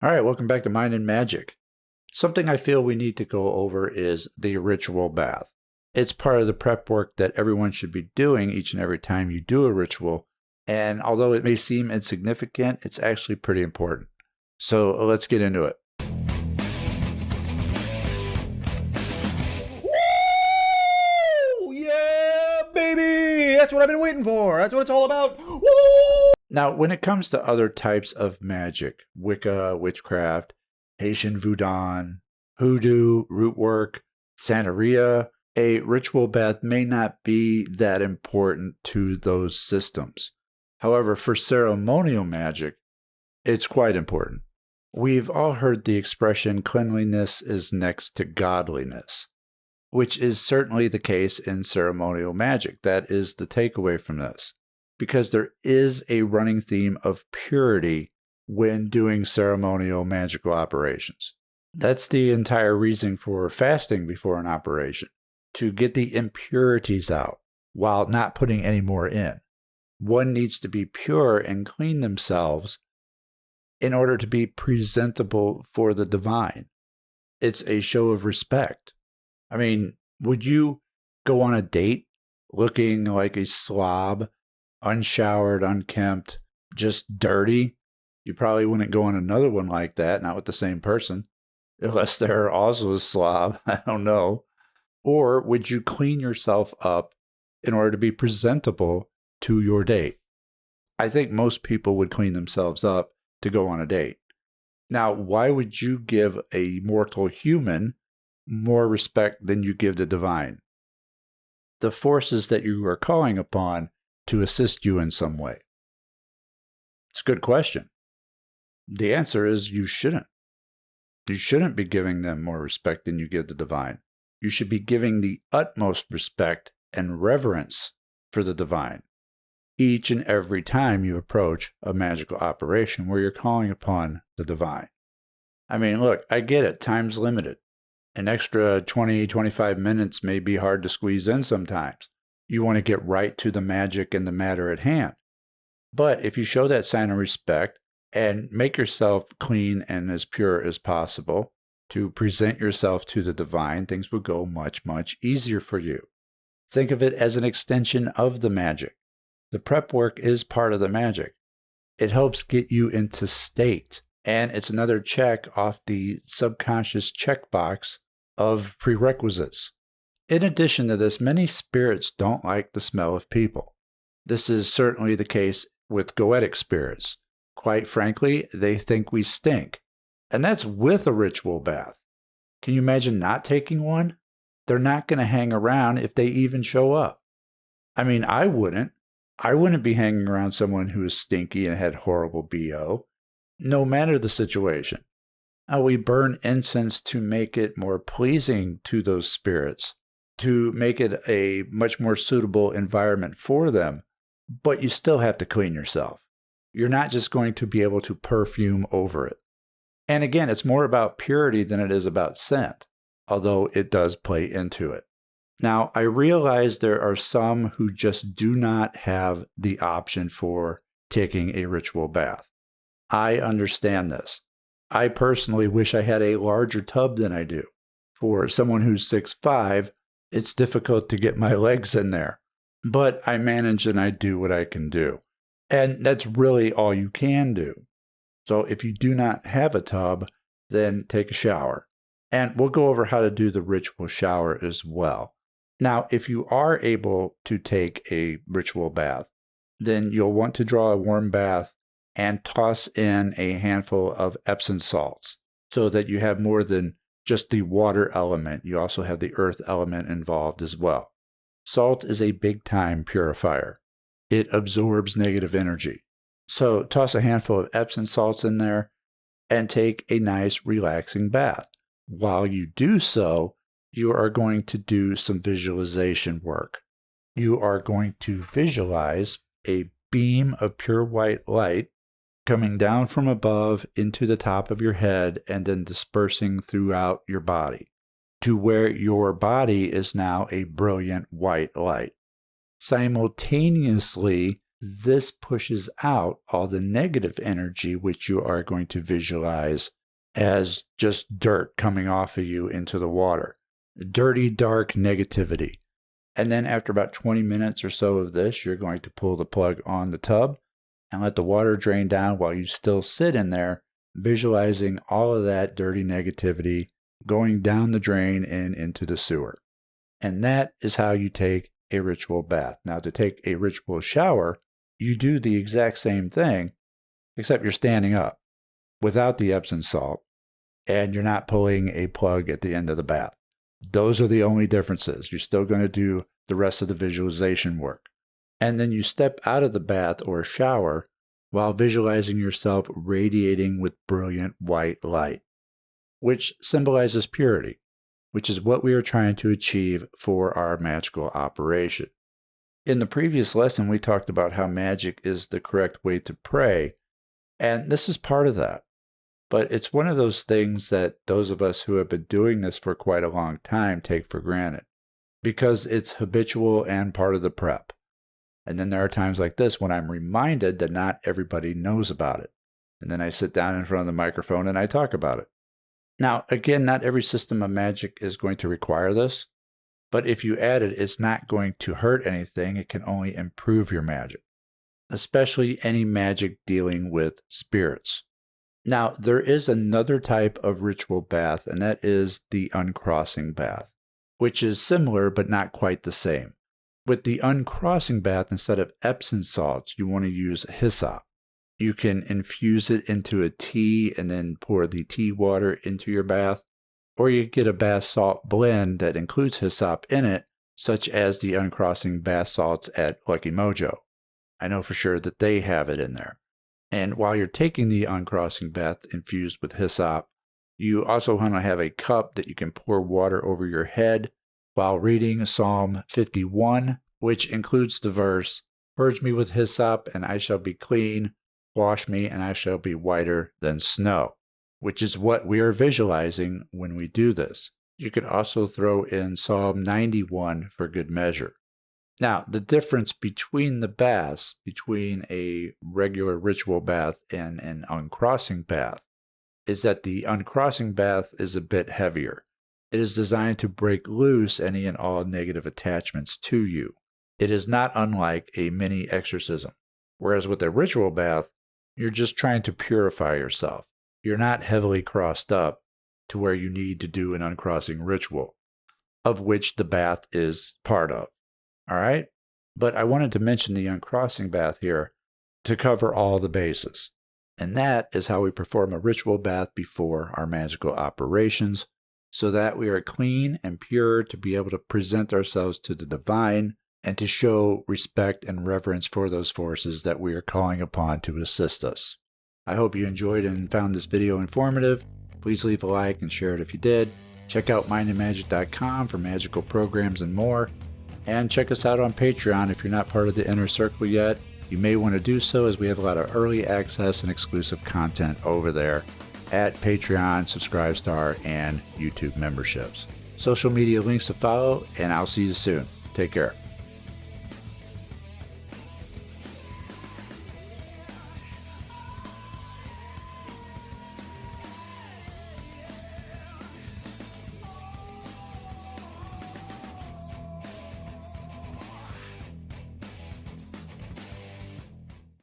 All right, welcome back to Mind and Magic. Something I feel we need to go over is the ritual bath. It's part of the prep work that everyone should be doing each and every time you do a ritual, and although it may seem insignificant, it's actually pretty important. So let's get into it. Woo! Yeah, baby! That's what I've been waiting for. That's what it's all about. Woo! Now, when it comes to other types of magic, Wicca, witchcraft, Haitian voodoo, hoodoo, root work, Santeria, a ritual bath may not be that important to those systems. However, for ceremonial magic, it's quite important. We've all heard the expression cleanliness is next to godliness, which is certainly the case in ceremonial magic. That is the takeaway from this, because there is a running theme of purity when doing ceremonial magical operations. That's the entire reason for fasting before an operation, to get the impurities out while not putting any more in. One needs to be pure and clean themselves in order to be presentable for the divine. It's a show of respect. I mean, would you go on a date looking like a slob, unshowered, unkempt, just dirty? You probably wouldn't go on another one like that, not with the same person, unless they're also a slob. I don't know. Or would you clean yourself up in order to be presentable to your date? I think most people would clean themselves up to go on a date. Now, why would you give a mortal human more respect than you give the divine, the forces that you are calling upon to assist you in some way? It's a good question. The answer is you shouldn't. You shouldn't be giving them more respect than you give the divine. You should be giving the utmost respect and reverence for the divine each and every time you approach a magical operation where you're calling upon the divine. I mean, look, I get it. Time's limited. An extra 20, 25 minutes may be hard to squeeze in sometimes. You want to get right to the magic and the matter at hand. But if you show that sign of respect and make yourself clean and as pure as possible to present yourself to the divine, things will go much, much easier for you. Think of it as an extension of the magic. The prep work is part of the magic. It helps get you into state, and it's another check off the subconscious checkbox of prerequisites. In addition to this, many spirits don't like the smell of people. This is certainly the case with Goetic spirits. Quite frankly, they think we stink. And that's with a ritual bath. Can you imagine not taking one? They're not going to hang around if they even show up. I mean, I wouldn't. I wouldn't be hanging around someone who is stinky and had horrible BO, no matter the situation. Now, we burn incense to make it more pleasing to those spirits, to make it a much more suitable environment for them, but you still have to clean yourself. You're not just going to be able to perfume over it. And again, it's more about purity than it is about scent, although it does play into it. Now, I realize there are some who just do not have the option for taking a ritual bath. I understand this. I personally wish I had a larger tub than I do. For someone who's 6'5", it's difficult to get my legs in there. But I manage and I do what I can do. And that's really all you can do. So if you do not have a tub, then take a shower. And we'll go over how to do the ritual shower as well. Now, if you are able to take a ritual bath, then you'll want to draw a warm bath and toss in a handful of Epsom salts so that you have more than just the water element. You also have the earth element involved as well. Salt is a big-time purifier. It absorbs negative energy. So toss a handful of Epsom salts in there and take a nice, relaxing bath. While you do so, you are going to do some visualization work. You are going to visualize a beam of pure white light coming down from above into the top of your head and then dispersing throughout your body to where your body is now a brilliant white light. Simultaneously, this pushes out all the negative energy, which you are going to visualize as just dirt coming off of you into the water. Dirty, dark negativity. And then after about 20 minutes or so of this, you're going to pull the plug on the tub and let the water drain down while you still sit in there, visualizing all of that dirty negativity going down the drain and into the sewer. And that is how you take a ritual bath. Now, to take a ritual shower, you do the exact same thing, except you're standing up without the Epsom salt, and you're not pulling a plug at the end of the bath. Those are the only differences. You're still going to do the rest of the visualization work. And then you step out of the bath or shower while visualizing yourself radiating with brilliant white light, which symbolizes purity, which is what we are trying to achieve for our magical operation. In the previous lesson, we talked about how magic is the correct way to pray, and this is part of that. But it's one of those things that those of us who have been doing this for quite a long time take for granted, because it's habitual and part of the prep. And then there are times like this when I'm reminded that not everybody knows about it. And then I sit down in front of the microphone and I talk about it. Now, again, not every system of magic is going to require this, but if you add it, it's not going to hurt anything. It can only improve your magic, especially any magic dealing with spirits. Now, there is another type of ritual bath, and that is the uncrossing bath, which is similar but not quite the same. With the uncrossing bath, instead of Epsom salts, you want to use hyssop. You can infuse it into a tea and then pour the tea water into your bath, or you get a bath salt blend that includes hyssop in it, such as the uncrossing bath salts at Lucky Mojo. I know for sure that they have it in there. And while you're taking the uncrossing bath infused with hyssop, you also want to have a cup that you can pour water over your head while reading Psalm 51, which includes the verse, "Purge me with hyssop, and I shall be clean. Wash me, and I shall be whiter than snow," which is what we are visualizing when we do this. You could also throw in Psalm 91 for good measure. Now, the difference between the baths, between a regular ritual bath and an uncrossing bath, is that the uncrossing bath is a bit heavier. It is designed to break loose any and all negative attachments to you. It is not unlike a mini exorcism. Whereas with a ritual bath, you're just trying to purify yourself. You're not heavily crossed up to where you need to do an uncrossing ritual, of which the bath is part of. All right? But I wanted to mention the uncrossing bath here to cover all the bases. And that is how we perform a ritual bath before our magical operations, so that we are clean and pure to be able to present ourselves to the divine and to show respect and reverence for those forces that we are calling upon to assist us. I hope you enjoyed and found this video informative. Please leave a like and share it if you did. Check out mindandmagic.com for magical programs and more. And check us out on Patreon if you're not part of the inner circle yet. You may want to do so, as we have a lot of early access and exclusive content over there at Patreon, Subscribestar, and YouTube memberships. Social media links to follow, and I'll see you soon. Take care.